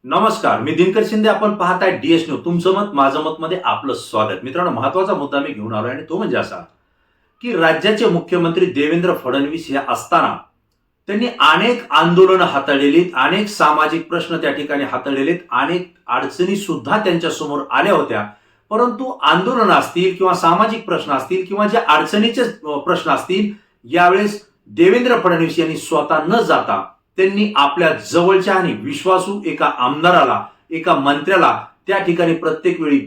नमस्कार, मी दिनकर शिंदे. आपण पाहताय DS न्यूज. तुमचं मत माझं मत मध्ये आपलं स्वागत. मित्रांनो, महत्वाचा मुद्दा मी घेऊन आलोय आणि तो म्हणजे असा की राज्याचे मुख्यमंत्री देवेंद्र फडणवीस हे असताना त्यांनी अनेक आंदोलनं हाताळलेली, अनेक सामाजिक प्रश्न त्या ठिकाणी हाताळलेले, अनेक अडचणी सुद्धा त्यांच्या समोर आल्या होत्या. परंतु आंदोलन असतील किंवा सामाजिक प्रश्न असतील किंवा जे अडचणीचे प्रश्न असतील, यावेळेस देवेंद्र फडणवीस यांनी स्वतः न जाता त्यांनी आपल्या जवळच्या आणि विश्वासू एका आमदाराला, एका मंत्र्याला त्या ठिकाणी प्रत्येक वेळी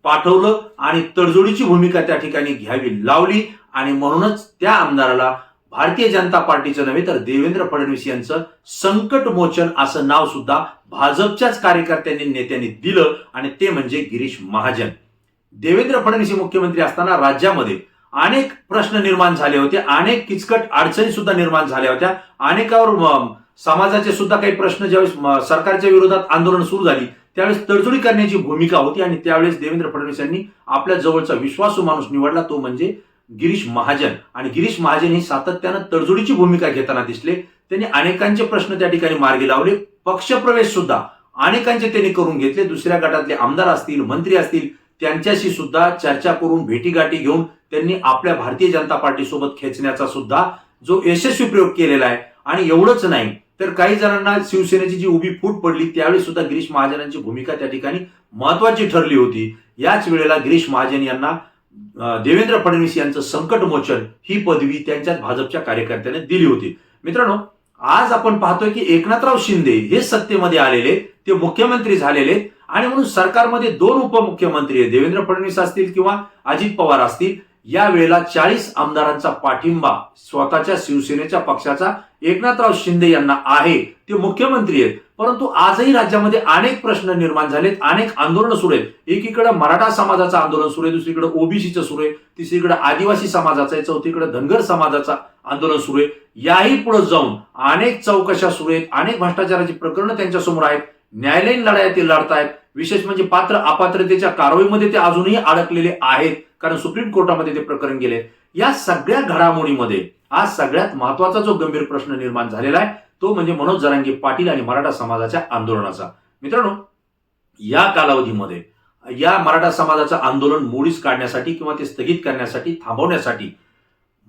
पाठवलं आणि तडजोडीची भूमिका त्या ठिकाणी घ्यावी लावली. आणि म्हणूनच त्या आमदाराला भारतीय जनता पार्टीचं नव्हे तर देवेंद्र फडणवीस यांचं संकटमोचन असं नाव सुद्धा भाजपच्याच कार्यकर्त्यांनी, नेत्यांनी दिलं आणि ते म्हणजे गिरीश महाजन. देवेंद्र फडणवीस हे मुख्यमंत्री असताना राज्यामध्ये अनेक प्रश्न निर्माण झाले होते, अनेक किचकट अडचणी सुद्धा निर्माण झाल्या होत्या. अनेकावर समाजाचे सुद्धा काही प्रश्न ज्यावेळेस सरकारच्या विरोधात आंदोलन सुरू झाली त्यावेळेस तडजोडी करण्याची भूमिका होती आणि त्यावेळेस देवेंद्र फडणवीस यांनी आपल्या जवळचा विश्वासू माणूस निवडला, तो म्हणजे गिरीश महाजन. आणि गिरीश महाजन ही सातत्यानं तडजोडीची भूमिका घेताना दिसले. त्यांनी अनेकांचे प्रश्न त्या ठिकाणी मार्गी लावले. पक्षप्रवेश सुद्धा अनेकांचे त्यांनी करून घेतले. दुसऱ्या गटातले आमदार असतील, मंत्री असतील, त्यांच्याशी सुद्धा चर्चा करून, भेटीगाठी घेऊन त्यांनी आपल्या भारतीय जनता पार्टी सोबत खेचण्याचा सुद्धा जो यशस्वी प्रयोग केलेला आहे. आणि एवढंच नाही तर काही जणांना शिवसेनेची जी उभी फूट पडली त्यावेळी सुद्धा गिरीश महाजनांची भूमिका त्या ठिकाणी महत्वाची ठरली होती. याच वेळेला गिरीश महाजन यांना देवेंद्र फडणवीस यांचं संकटमोचन ही पदवी त्यांच्याच भाजपच्या कार्यकर्त्यांनी दिली होती. मित्रांनो, आज आपण पाहतोय की एकनाथराव शिंदे हे सत्तेमध्ये आलेले, ते मुख्यमंत्री झालेले आणि म्हणून सरकारमध्ये दोन उपमुख्यमंत्री आहेत, देवेंद्र फडणवीस असतील किंवा अजित पवार असतील. या वेळेला 40 आमदारांचा पाठिंबा स्वतःच्या शिवसेनेच्या पक्षाचा एकनाथराव शिंदे यांना आहे. ते मुख्यमंत्री आहेत. परंतु आजही राज्यामध्ये अनेक प्रश्न निर्माण झालेत, अनेक आंदोलनं सुरू आहेत. एकीकडे मराठा समाजाचं आंदोलन सुरू आहे, दुसरीकडे ओबीसीचं सुरू आहे, तिसरीकडे आदिवासी समाजाचं आहे, चौथीकडे धनगर समाजाचं आंदोलन सुरू आहे. याही पुढे जाऊन अनेक चौकशा सुरू आहेत, अनेक भ्रष्टाचाराची प्रकरणं त्यांच्या समोर आहेत. न्यायालयीन लढाया ते लढतायत. विशेष म्हणजे पात्र अपात्रतेच्या कारवाईमध्ये ते अजूनही अडकलेले आहेत, कारण सुप्रीम कोर्टामध्ये ते प्रकरण गेले. या सगळ्या घडामोडीमध्ये आज सगळ्यात महत्वाचा जो गंभीर प्रश्न निर्माण झालेला आहे तो म्हणजे मनोज जरांगे पाटील आणि मराठा समाजाच्या आंदोलनाचा. मित्रांनो, या कालावधीमध्ये या मराठा समाजाचं आंदोलन मोडीस काढण्यासाठी किंवा ते स्थगित करण्यासाठी, थांबवण्यासाठी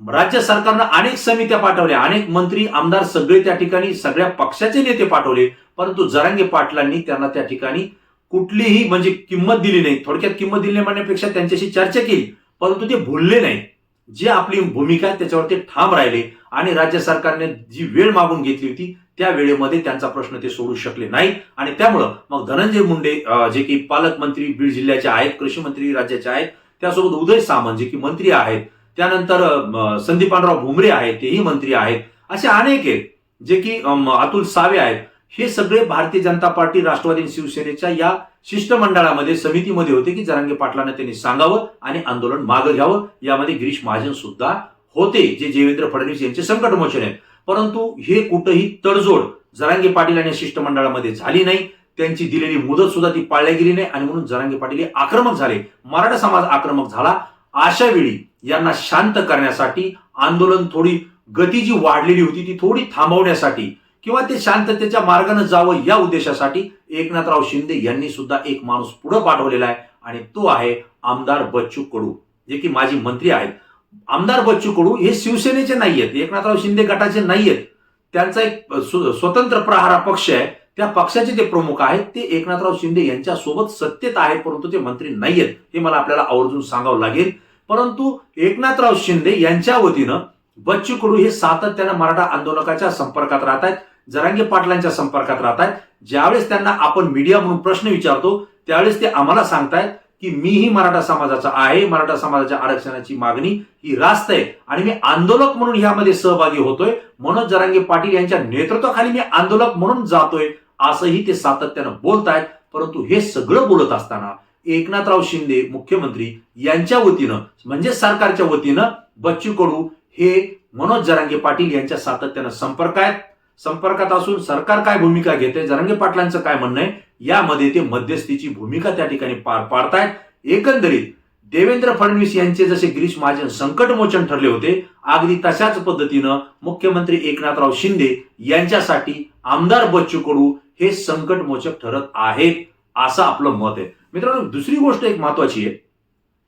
राज्य सरकारनं अनेक समित्या पाठवल्या, अनेक मंत्री, आमदार सगळे त्या ठिकाणी, सगळ्या पक्षाचे नेते पाठवले. परंतु जरांगे पाटलांनी त्यांना त्या ठिकाणी कुठलीही म्हणजे किंमत दिली नाही. थोडक्यात किंमत दिली म्हणण्यापेक्षा त्यांच्याशी चर्चा केली, परंतु ते भुलले नाही. जी आपली भूमिका आहे त्याच्यावर ते ठाम राहिले आणि राज्य सरकारने जी वेळ मागून घेतली होती त्या वेळेमध्ये त्यांचा प्रश्न ते सोडू शकले नाही. आणि त्यामुळं मग धनंजय मुंडे जे की पालकमंत्री बीड जिल्ह्याचे आहेत, कृषी मंत्री राज्याचे आहेत, त्यासोबत उदय सामंत जे की मंत्री आहेत, त्यानंतर संदीपानराव भुमरे आहेत, तेही मंत्री आहेत, असे अनेक आहेत जे की अतुल सावे आहेत. हे सगळे भारतीय जनता पार्टी, राष्ट्रवादी, शिवसेनेच्या या शिष्टमंडळामध्ये, समितीमध्ये होते की जरांगे पाटलांना त्यांनी सांगावं आणि आंदोलन मागे घ्यावं. यामध्ये गिरीश महाजन सुद्धा होते, जे देवेंद्र फडणवीस यांचे संकटमोचन आहेत. परंतु हे कुठेही तडजोड जरांगे पाटील आणि शिष्टमंडळामध्ये झाली नाही. त्यांची दिलेली मुदत सुद्धा ती पाळल्या गेली नाही आणि म्हणून जरांगे पाटील हे आक्रमक झाले, मराठा समाज आक्रमक झाला. अशा वेळी यांना शांत करण्यासाठी, आंदोलन थोडी गती जी वाढलेली होती ती थोडी थांबवण्यासाठी किंवा ते शांततेच्या मार्गाने जावं या उद्देशासाठी एकनाथराव शिंदे यांनी सुद्धा एक माणूस पुढे पाठवलेला आहे आणि तो आहे आमदार बच्चू कडू, जे की माजी मंत्री आहेत. आमदार बच्चू कडू हे शिवसेनेचे नाहीयेत, एकनाथराव शिंदे गटाचे नाहीयेत. त्यांचा एक स्वतंत्र प्रहार पक्ष आहे, त्या पक्षाचे ते प्रमुख आहेत. ते एकनाथराव शिंदे यांच्या सोबत सत्तेत आहेत, परंतु ते मंत्री नाहीयेत. हे मला आपल्याला आवर्जून सांगावं लागेल. परंतु एकनाथराव शिंदे यांच्या वतीनं बच्चू कडू हे सातत्यानं मराठा आंदोलकाच्या संपर्कात राहत आहेत, जरांगे पाटलांच्या संपर्कात राहत आहेत. ज्यावेळेस त्यांना आपण मीडिया म्हणून प्रश्न विचारतो त्यावेळेस ते आम्हाला सांगतायत की मीही मराठा समाजाचा आहे, मराठा समाजाच्या आरक्षणाची मागणी ही रास्त आहे आणि मी आंदोलक म्हणून यामध्ये सहभागी होतोय, मनोज जरांगे पाटील यांच्या नेतृत्वाखाली मी आंदोलक म्हणून जातोय, असंही ते सातत्यानं बोलतायत. परंतु हे सगळं बोलत असताना एकनाथराव शिंदे मुख्यमंत्री यांच्या वतीनं म्हणजे सरकारच्या वतीनं बच्चू कडू हे मनोज जरांगे पाटील यांच्या सातत्यानं संपर्कात असून सरकार काय भूमिका घेते, जरांगे पाटलांचं काय म्हणणं आहे, यामध्ये ते मध्यस्थीची भूमिका त्या ठिकाणी पार पाडतायत. एकंदरीत देवेंद्र फडणवीस यांचे जसे गिरीश महाजन संकटमोचन ठरले होते, अगदी तशाच पद्धतीनं मुख्यमंत्री एकनाथराव शिंदे यांच्यासाठी आमदार बच्चू कडू हे संकटमोचक ठरत आहेत असं आपलं मत आहे. मित्रांनो, दुसरी गोष्ट एक महत्वाची आहे.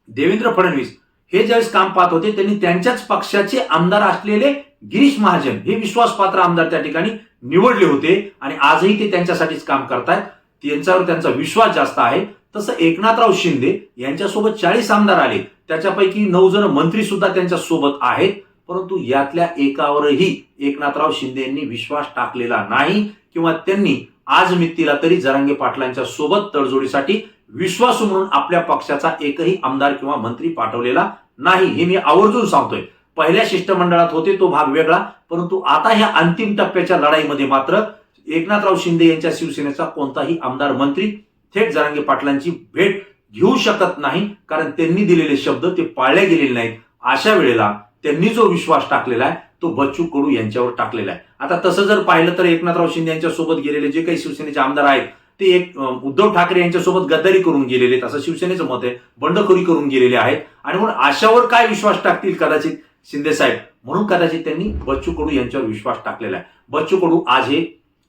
देवेंद्र फडणवीस हे ज्यावेळेस काम पाहत होते त्यांनी त्यांच्याच पक्षाचे आमदार असलेले गिरीश महाजन हे विश्वासपात्र आमदार त्या ठिकाणी निवडले होते आणि आजही ते त्यांच्यासाठीच काम करतायत. त्यांच्यावर त्यांचा विश्वास जास्त आहे. तसं एकनाथराव शिंदे यांच्यासोबत 40 आमदार आले, त्याच्यापैकी 9 जण मंत्री सुद्धा त्यांच्या सोबत आहेत. परंतु यातल्या एकावरही एकनाथराव शिंदे यांनी विश्वास टाकलेला नाही किंवा त्यांनी आज मितीला तरी जरांगे पाटलांच्या सोबत तडजोडीसाठी विश्वासू म्हणून आपल्या पक्षाचा एकही आमदार किंवा मंत्री पाठवलेला नाही. हे मी आवर्जून सांगतोय. पहिल्या शिष्टमंडळात होते तो भाग वेगळा, परंतु आता ह्या अंतिम टप्प्याच्या लढाईमध्ये मात्र एकनाथराव शिंदे यांच्या शिवसेनेचा कोणताही आमदार मंत्री थेट जरांगे पाटलांची भेट घेऊ शकत नाही, कारण त्यांनी दिलेले शब्द ते पाळले गेलेले नाहीत. अशा वेळेला त्यांनी जो विश्वास टाकलेला आहे तो बच्चू कडू यांच्यावर टाकलेला आहे. आता तसं जर पाहिलं तर एकनाथराव शिंदे यांच्या सोबत गेलेले जे काही शिवसेनेचे आमदार आहेत ते एक उद्धव ठाकरे यांच्यासोबत गद्दारी करून गेलेले, असं शिवसेनेचं मत आहे, बंडखोरी करून गेलेले आहेत. आणि म्हणून अशावर काय विश्वास टाकतील कदाचित शिंदे साहेब, म्हणून कदाचित त्यांनी बच्चू कडू यांच्यावर विश्वास टाकलेला आहे. बच्चू कडू आज हे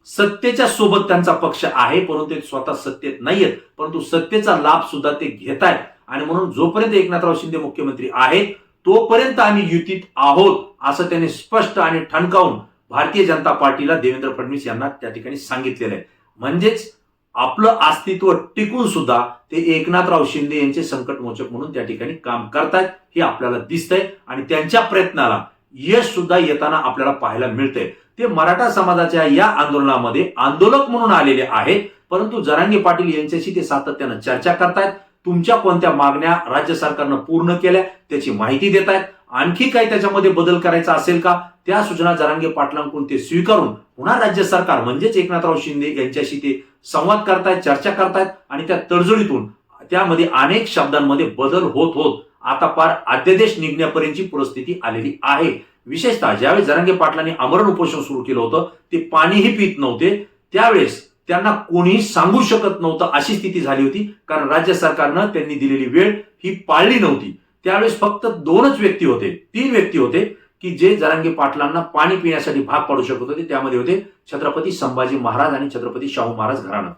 सत्तेच्या सोबत त्यांचा पक्ष आहे, परंतु ते स्वतः सत्तेत नाहीयेत, परंतु सत्तेचा लाभ सुद्धा ते घेत आहेत. आणि म्हणून जोपर्यंत एकनाथराव शिंदे मुख्यमंत्री आहेत तोपर्यंत आम्ही युतीत आहोत असं त्यांनी स्पष्ट आणि ठणकावून भारतीय जनता पार्टीला, देवेंद्र फडणवीस यांना त्या ठिकाणी सांगितलेलं आहे. म्हणजेच आपलं अस्तित्व टिकून सुद्धा ते एकनाथराव शिंदे यांचे संकटमोचक म्हणून त्या ठिकाणी काम करतायत हे आपल्याला दिसतंय आणि त्यांच्या प्रयत्नाला यश सुद्धा येताना आपल्याला पाहायला मिळतंय. ते मराठा समाजाच्या या आंदोलनामध्ये आंदोलक म्हणून आलेले आहेत, परंतु जरांगे पाटील यांच्याशी ते सातत्यानं चर्चा करतायत. तुमच्या कोणत्या मागण्या राज्य सरकारनं पूर्ण केल्या त्याची माहिती देत आहेत. आणखी काही त्याच्यामध्ये बदल करायचा असेल का त्या सूचना जरांगे पाटलांकडून ते स्वीकारून पुन्हा राज्य सरकार म्हणजेच एकनाथराव शिंदे यांच्याशी ते संवाद करतायत, चर्चा करतायत आणि त्या तडजोडीतून त्यामध्ये अनेक शब्दांमध्ये बदल होत होत आता पार अध्यादेश निघण्यापर्यंतची परिस्थिती आलेली आहे. विशेषतः ज्यावेळेस जरांगे पाटलांनी आमरण उपोषण सुरू केलं होतं ते पाणीही पित नव्हते, त्यावेळेस त्यांना कोणीही सांगू शकत नव्हतं अशी स्थिती झाली होती, कारण राज्य सरकारनं त्यांनी दिलेली वेळ ही पाळली नव्हती. त्यावेळेस फक्त 2च व्यक्ती होते, 3 व्यक्ती होते की जे जरांगे पाटलांना पाणी पिण्यासाठी भाग पाडू शकत होते. त्यामध्ये होते छत्रपती संभाजी महाराज आणि छत्रपती शाहू महाराज घराणं.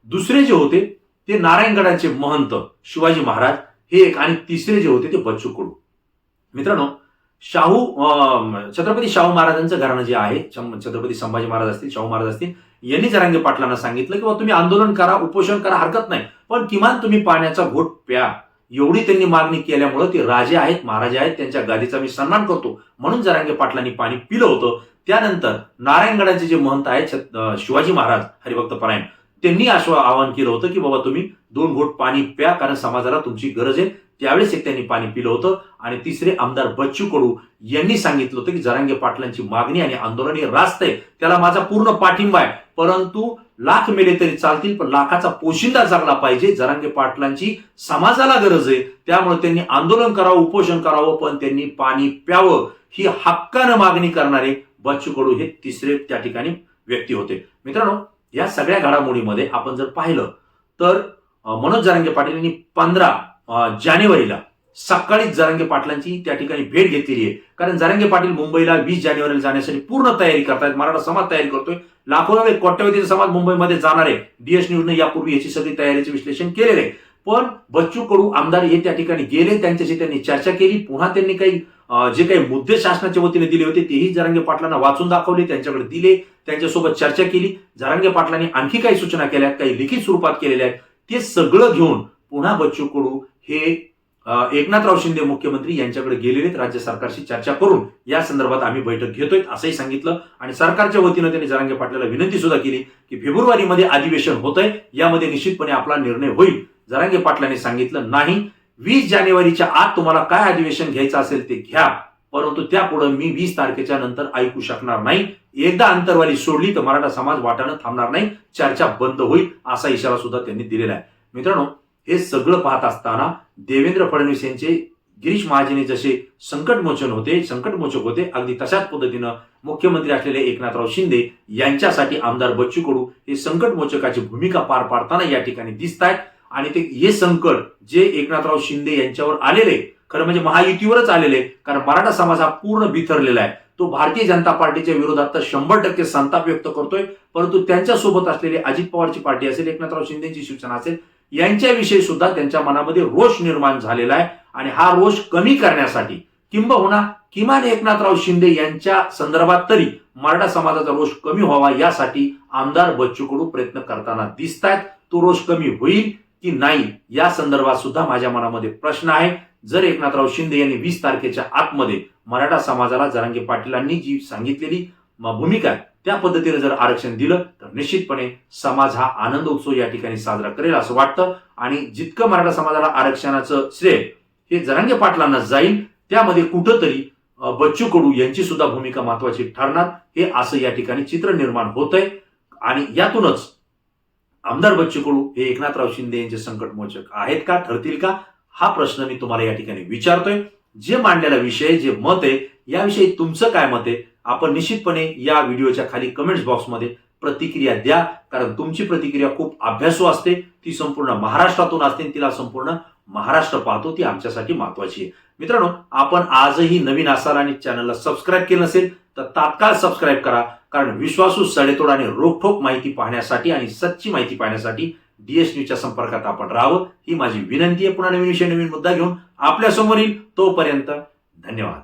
दुसरे जे होते ते नारायणगडाचे महंत शिवाजी महाराज हे एक, आणि तिसरे जे होते ते बच्चू कडू. मित्रांनो, छत्रपती शाहू महाराजांचं घराणं जे आहे, छत्रपती संभाजी महाराज असतील, शाहू महाराज असतील, यांनी जरांगे पाटलांना सांगितलं की तुम्ही आंदोलन करा, उपोषण करा, हरकत नाही, पण किमान तुम्ही पाण्याचा घोट प्या. एवढी त्यांनी मागणी केल्यामुळे ते राजे आहेत, महाराजे आहेत, त्यांच्या गादीचा मी सन्मान करतो म्हणून जरांगे पाटलांनी पाणी पिलं होतं. त्यानंतर नारायणगडाचे जे महंत आहेत शिवाजी महाराज हरिभक्त परायण, त्यांनी आवाहन केलं होतं की बाबा तुम्ही 2 घोट पाणी प्या, कारण समाजाला तुमची गरज आहे. त्यावेळेस एक त्यांनी पाणी पिलं होतं. आणि तिसरे आमदार बच्चू कडू यांनी सांगितलं होतं की जरांगे पाटलांची मागणी आणि आंदोलन हे रास्त आहे, त्याला माझा पूर्ण पाठिंबा आहे, परंतु लाख मेले तरी चालतील पण लाखाचा पोशिंदा जगला पाहिजे. जरांगे पाटलांची समाजाला गरज आहे, त्यामुळे त्यांनी आंदोलन करावं, उपोषण करावं, पण त्यांनी पाणी प्यावं ही हक्कानं मागणी करणारे बच्चू कडू हे तिसरे त्या ठिकाणी व्यक्ती होते. मित्रांनो, या सगळ्या घडामोडीमध्ये आपण जर पाहिलं तर मनोज जरांगे पाटील यांनी 15 जानेवारीला सकाळीच जरांगे पाटलांची त्या ठिकाणी भेट घेतलेली आहे, कारण जरांगे पाटील मुंबईला 20 जानेवारीला जाण्यासाठी पूर्ण तयारी करतायत. मराठा समाज तयारी करतोय, लाखो नव्हे कोट्यवधीचा समाज मुंबईमध्ये जाणार आहे. DS न्यूजने यापूर्वी याची सगळी तयारीचे विश्लेषण केलेलं आहे. पण बच्चू कडू आमदार हे त्या ठिकाणी गेले, त्यांच्याशी त्यांनी चर्चा केली. पुन्हा त्यांनी काही जे काही मुद्दे शासनाच्या वतीने दिले होते तेही जरांगे पाटलांना वाचून दाखवले, त्यांच्याकडे दिले, त्यांच्यासोबत चर्चा केली. जरांगे पाटलांनी आणखी काही सूचना केल्या, काही लिखित स्वरूपात केलेल्या आहेत. ते सगळं घेऊन पुन्हा बच्चू कडू हे एकनाथराव शिंदे मुख्यमंत्री यांच्याकडे गेलेले, राज्य सरकारशी चर्चा करून या संदर्भात आम्ही बैठक घेतोय असंही सांगितलं. आणि सरकारच्या वतीनं त्यांनी जरांगे पाटलाला विनंती सुद्धा केली की फेब्रुवारीमध्ये अधिवेशन होतंय, यामध्ये निश्चितपणे आपला निर्णय होईल. जरांगे पाटलांनी सांगितलं नाही, 20 जानेवारीच्या आत तुम्हाला काय अधिवेशन घ्यायचं असेल ते घ्या, परंतु त्यापुढे मी 20 तारखेच्या नंतर ऐकू शकणार नाही. एकदा अंतरवाली सोडली तर मराठा समाज वाटाणं थांबणार नाही, चर्चा बंद होईल असा इशारा सुद्धा त्यांनी दिलेला आहे. मित्रांनो, हे सगळं पाहत असताना देवेंद्र फडणवीस यांचे गिरीश महाजन जसे संकटमोचक होते, अगदी तशाच पद्धतीनं मुख्यमंत्री असलेले एकनाथराव शिंदे यांच्यासाठी आमदार बच्चू कडू हे संकटमोचकाची भूमिका पार पाडताना या ठिकाणी दिसत आहेत. आणि ते हे संकट जे एकनाथराव शिंदे यांच्यावर आलेले, खरं म्हणजे महायुतीवरच आलेले, कारण मराठा समाज हा पूर्ण बिथरलेला आहे. तो भारतीय जनता पार्टीच्या विरोधात तर 100% संताप व्यक्त करतोय, परंतु त्यांच्यासोबत असलेली अजित पवारची पार्टी असेल, एकनाथराव शिंदेची शिवसेना असेल, यांच्याविषयी सुद्धा त्यांच्या मनामध्ये रोष निर्माण झालेला आहे. आणि हा रोष कमी करण्यासाठी किंबहुना किमान एकनाथराव शिंदे यांच्या संदर्भात तरी मराठा समाजाचा रोष कमी व्हावा यासाठी आमदार बच्चू कडू प्रयत्न करताना दिसत आहेत. तो रोष कमी होईल की नाही या संदर्भात सुद्धा माझ्या मनामध्ये प्रश्न आहे. जर एकनाथराव शिंदे यांनी 20 तारखेच्या आतमध्ये मराठा समाजाला जरांगे पाटीलांनी जी सांगितलेली भूमिका आहे त्या पद्धतीने जर आरक्षण दिलं तर निश्चितपणे समाज हा आनंद उत्सव या ठिकाणी साजरा करेल असं वाटतं. आणि जितकं मराठा समाजाला आरक्षणाचं श्रेय हे जरांगे पाटलांना जाईल, त्यामध्ये कुठंतरी बच्चू कडू यांची सुद्धा भूमिका महत्वाची ठरणार, हे असं या ठिकाणी चित्र निर्माण होतंय. आणि यातूनच आमदार बच्चू कडू हे एकनाथराव शिंदे यांचे संकटमोचक आहेत का, ठरतील का, हा प्रश्न मी तुम्हाला या ठिकाणी विचारतोय. जे मांडलेला विषय, जे मत आहे, याविषयी तुमचं काय मत आहे, आपण निश्चितपणे या व्हिडिओच्या खाली कमेंट्स बॉक्समध्ये प्रतिक्रिया द्या. कारण तुमची प्रतिक्रिया खूप अभ्यासू असते, ती संपूर्ण महाराष्ट्रातून असते, तिला संपूर्ण महाराष्ट्र पाहतो, ती आमच्यासाठी महत्वाची आहे. मित्रांनो, आपण आजही नवीन असाल आणि चॅनलला सबस्क्राईब केलं नसेल तर तात्काळ सबस्क्राईब करा. कारण विश्वासू, सडेतोड आणि रोखठोक माहिती पाहण्यासाठी आणि सच्ची माहिती पाहण्यासाठी DS न्यूजच्या संपर्कात आपण राहावं, ही माझी विनंती आहे. पुन्हा नवीन विषय, नवीन मुद्दा घेऊन आपल्या समोर येईल. तोपर्यंत धन्यवाद.